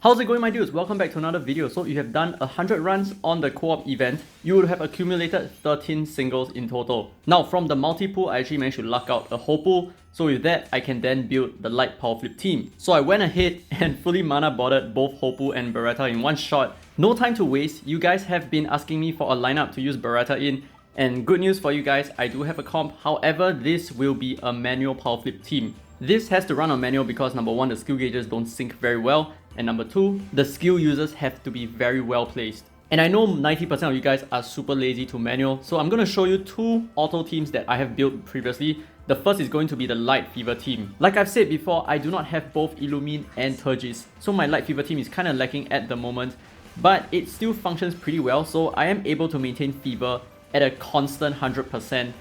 How's it going, my dudes? Welcome back to another video. So if you have done 100 runs on the co-op event, you would have accumulated 13 singles in total. Now from the multi-pool, I actually managed to luck out a Hopul. So with that, I can then build the light Powerflip team. So I went ahead and fully mana boarded both Hopul and Baretta in one shot. No time to waste. You guys have been asking me for a lineup to use Baretta in. And good news for you guys, I do have a comp. However, this will be a manual Powerflip team. This has to run on manual because number one, the skill gauges don't sync very well. And number two, the skill users have to be very well placed. And I know 90% of you guys are super lazy to manual, so I'm going to show you two auto teams that I have built previously. The first is going to be the Light Fever team. Like I've said before, I do not have both Illumine and Turgis, so my Light Fever team is kind of lacking at the moment, but it still functions pretty well, so I am able to maintain Fever at a constant 100%.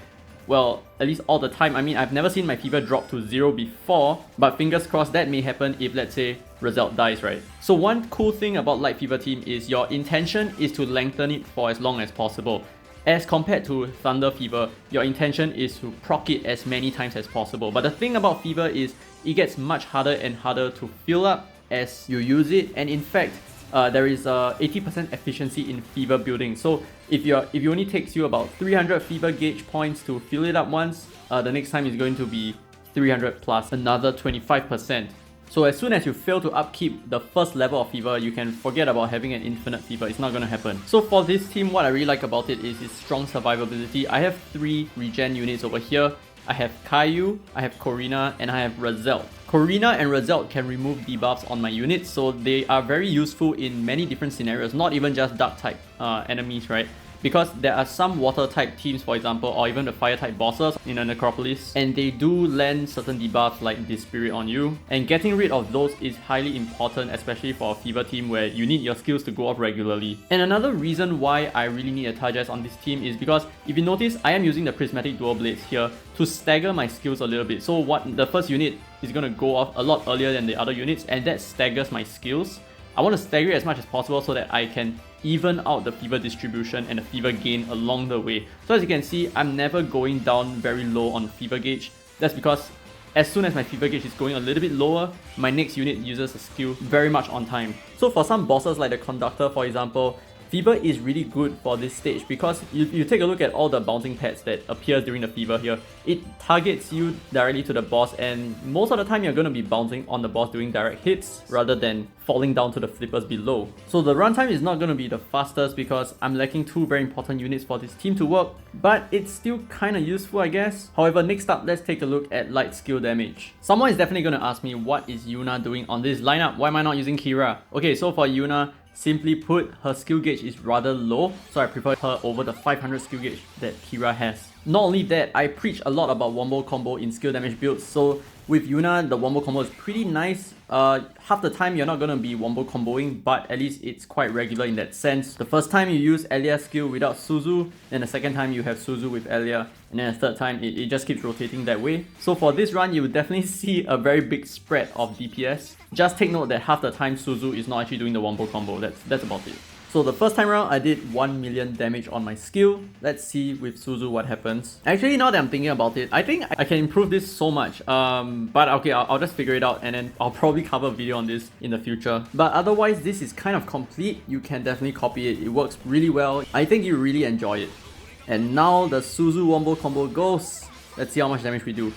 Well, at least all the time. I mean, I've never seen my fever drop to 0 before, but fingers crossed that may happen if, let's say, Result dies, right? So one cool thing about Light Fever team is your intention is to lengthen it for as long as possible. As compared to Thunder Fever, your intention is to proc it as many times as possible. But the thing about Fever is it gets much harder and harder to fill up as you use it, and in fact, there is a 80% efficiency in fever building. So if it only takes you about 300 fever gauge points to fill it up once, the next time is going to be 300 plus another 25%. So as soon as you fail to upkeep the first level of fever, you can forget about having an infinite fever. It's not going to happen. So for this team, what I really like about it is its strong survivability. I have 3 regen units over here. I have Caillou, I have Corina, and I have Razelt. Corina and Razelt can remove debuffs on my units, so they are very useful in many different scenarios, not even just dark type enemies, right? Because there are some water type teams, for example, or even the fire type bosses in a Necropolis, and they do land certain debuffs like Dispirit on you, and getting rid of those is highly important, especially for a fever team where you need your skills to go off regularly. And another reason why I really need a Tarjas on this team is because if you notice, I am using the Prismatic Dual Blades here to stagger my skills a little bit. So what the first unit is going to go off a lot earlier than the other units, and that staggers my skills. I want to stagger it as much as possible so that I can even out the fever distribution and the fever gain along the way. So as you can see, I'm never going down very low on fever gauge. That's because as soon as my fever gauge is going a little bit lower, my next unit uses a skill very much on time. So for some bosses like the Conductor, for example, Fever is really good for this stage because you take a look at all the bouncing pads that appear during the Fever here. It targets you directly to the boss, and most of the time you're going to be bouncing on the boss doing direct hits rather than falling down to the flippers below. So the runtime is not going to be the fastest because I'm lacking 2 very important units for this team to work, but it's still kind of useful, I guess. However, next up, let's take a look at light skill damage. Someone is definitely going to ask me, what is Yuna doing on this lineup? Why am I not using Kira? Okay, so for Yuna, simply put, her skill gauge is rather low, so I prefer her over the 500 skill gauge that Kira has. Not only that, I preach a lot about wombo combo in skill damage builds, so with Yuna, the wombo combo is pretty nice. Half the time you're not going to be wombo comboing, but at least it's quite regular in that sense. The first time you use Elia's skill without Suzu, then the second time you have Suzu with Elia, and then the third time it just keeps rotating that way. So for this run, you will definitely see a very big spread of DPS. Just take note that half the time Suzu is not actually doing the wombo combo. That's about it. So the first time around, I did 1 million damage on my skill. Let's see with Suzu what happens. Actually, now that I'm thinking about it, I think I can improve this so much. But okay, I'll just figure it out, and then I'll probably cover a video on this in the future. But otherwise, this is kind of complete. You can definitely copy it. It works really well. I think you really enjoy it. And now the Suzu wombo combo goes. Let's see how much damage we do.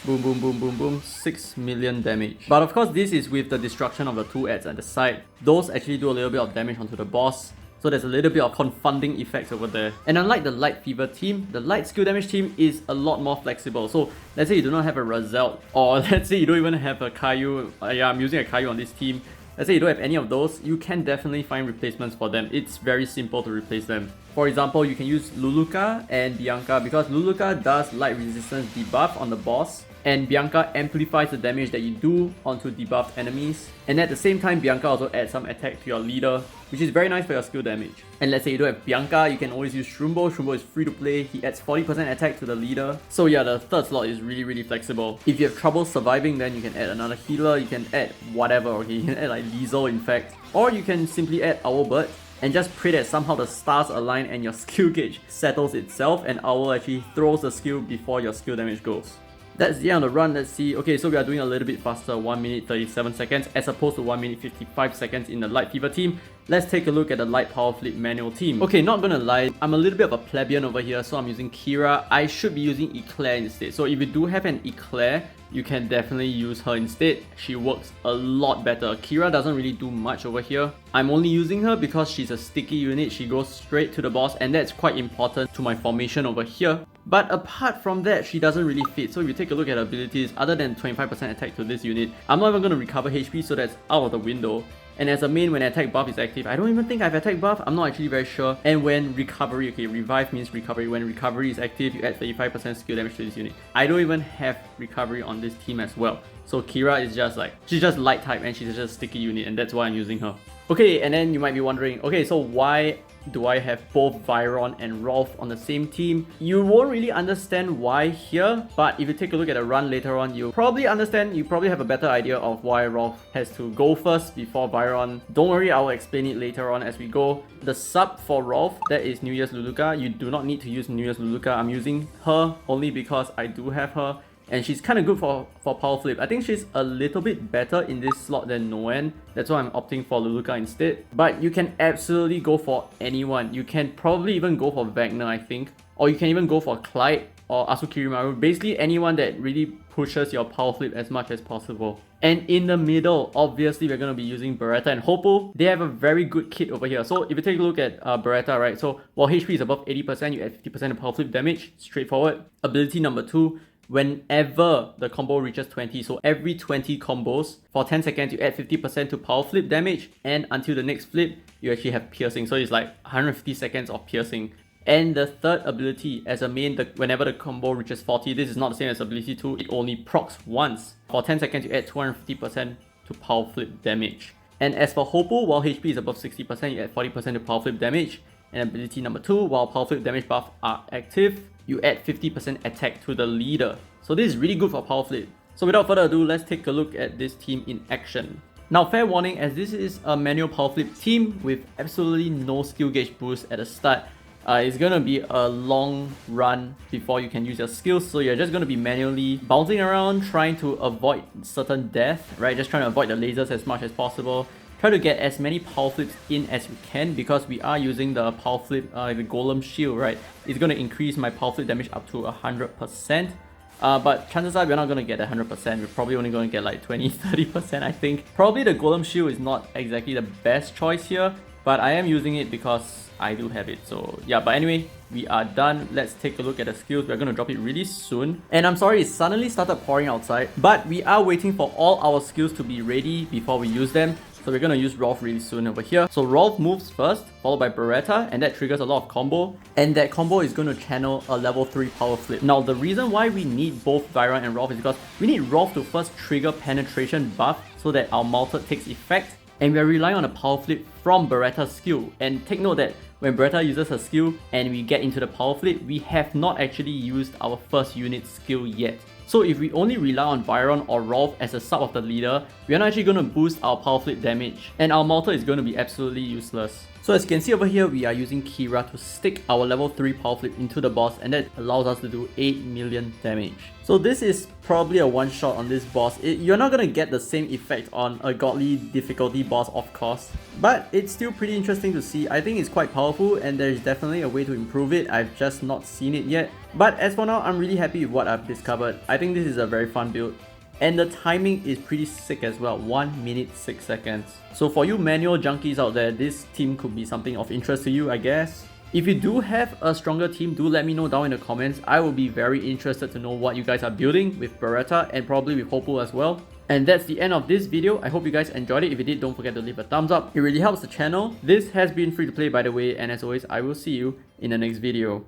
Boom, boom, boom, boom, boom. 6 million damage. But of course, this is with the destruction of the 2 ads at the side. Those actually do a little bit of damage onto the boss. So there's a little bit of confounding effects over there. And unlike the Light Fever team, the Light Skill Damage team is a lot more flexible. So let's say you do not have a Razelt, or let's say you don't even have a Caillou. Yeah, I'm using a Caillou on this team. Let's say you don't have any of those, you can definitely find replacements for them. It's very simple to replace them. For example, you can use Luluka and Bianca because Luluka does light resistance debuff on the boss, and Bianca amplifies the damage that you do onto debuffed enemies. And at the same time, Bianca also adds some attack to your leader, which is very nice for your skill damage. And let's say you don't have Bianca, you can always use Shrumbo. Shrumbo is free to play. He adds 40% attack to the leader. So yeah, the third slot is really flexible. If you have trouble surviving, then you can add another healer. You can add whatever, okay? You can add like Liesel, in fact. Or you can simply add Owlbird and just pray that somehow the stars align and your skill gauge settles itself, and Owl actually throws the skill before your skill damage goes. That's the end of the run. Let's see. Okay, so we are doing a little bit faster, 1 minute 37 seconds as opposed to 1 minute 55 seconds in the Light Fever team. Let's take a look at the Light Powerflip manual team. Okay, not gonna lie, I'm a little bit of a plebeian over here, so I'm using Kira. I should be using Eclair instead. So if you do have an Eclair, you can definitely use her instead. She works a lot better. Kira doesn't really do much over here. I'm only using her because she's a sticky unit. She goes straight to the boss, and that's quite important to my formation over here. But apart from that, she doesn't really fit. So if you take a look at her abilities, other than 25% attack to this unit, I'm not even going to recover HP, so that's out of the window. And as a main, when attack buff is active, I don't even think I have attack buff, I'm not actually very sure. And when recovery, okay, revive means recovery. When recovery is active, you add 35% skill damage to this unit. I don't even have recovery on this team as well. So Kira is just like, she's just light type and she's just a sticky unit, and that's why I'm using her. Okay, and then you might be wondering, okay, so why do I have both Viron and Rolf on the same team? You won't really understand why here, but if you take a look at the run later on, you'll probably understand, you probably have a better idea of why Rolf has to go first before Viron. Don't worry, I will explain it later on as we go. The sub for Rolf, that is New Year's Luluka. You do not need to use New Year's Luluka. I'm using her only because I do have her. And she's kind of good for Powerflip. I think she's a little bit better in this slot than Noen. That's why I'm opting for Luluka instead. But you can absolutely go for anyone. You can probably even go for Wagner, I think. Or you can even go for Clyde or Asukirimaru. Basically anyone that really pushes your Powerflip as much as possible. And in the middle, obviously we're going to be using Baretta and Hopul. They have a very good kit over here. So if you take a look at Baretta, right? So while HP is above 80%, you add 50% of Powerflip damage. Straightforward. Ability number 2. Whenever the combo reaches 20, so every 20 combos, for 10 seconds you add 50% to Powerflip damage, and until the next flip, you actually have piercing. So it's like 150 seconds of piercing. And the third ability, as a main, whenever the combo reaches 40, this is not the same as ability 2, it only procs once. For 10 seconds you add 250% to Powerflip damage. And as for Hopul, while HP is above 60%, you add 40% to Powerflip damage. And ability number 2, while Powerflip damage buffs are active, you add 50% attack to the leader. So this is really good for Powerflip. So without further ado, let's take a look at this team in action. Now, fair warning, as this is a manual Powerflip team with absolutely no skill gauge boost at the start, it's gonna be a long run before you can use your skills. So you're just gonna be manually bouncing around, trying to avoid certain death, right? Just trying to avoid the lasers as much as possible. Try to get as many Powerflips in as we can, because we are using the Powerflip, the Golem Shield, right? It's going to increase my Powerflip damage up to 100%. But chances are we're not going to get 100%. We're probably only going to get like 20-30%, I think. Probably the Golem Shield is not exactly the best choice here, but I am using it because I do have it. So yeah, but anyway, we are done. Let's take a look at the skills. We're going to drop it really soon. And I'm sorry, it suddenly started pouring outside, but we are waiting for all our skills to be ready before we use them. So we're going to use Rolf really soon over here. So Rolf moves first, followed by Baretta, and that triggers a lot of combo. And that combo is going to channel a level 3 Powerflip. Now, the reason why we need both Viron and Rolf is because we need Rolf to first trigger penetration buff so that our Malted takes effect. And we're relying on a Powerflip from Baretta's skill. And take note that when Baretta uses her skill and we get into the Powerflip, we have not actually used our first unit skill yet. So if we only rely on Viron or Rolf as a sub of the leader, we are not actually going to boost our Powerflip damage, and our Malta is going to be absolutely useless. So as you can see over here, we are using Kira to stick our level 3 Powerflip into the boss, and that allows us to do 8 million damage. So this is probably a one shot on this boss. You're not going to get the same effect on a godly difficulty boss, of course, but it's still pretty interesting to see. I think it's quite powerful, and there's definitely a way to improve it. I've just not seen it yet. But as for now, I'm really happy with what I've discovered. I think this is a very fun build. And the timing is pretty sick as well, 1 minute 6 seconds. So for you manual junkies out there, this team could be something of interest to you, I guess. If you do have a stronger team, do let me know down in the comments. I will be very interested to know what you guys are building with Baretta and probably with Hopul as well. And that's the end of this video. I hope you guys enjoyed it. If you did, don't forget to leave a thumbs up. It really helps the channel. This has been free to play, by the way, and as always, I will see you in the next video.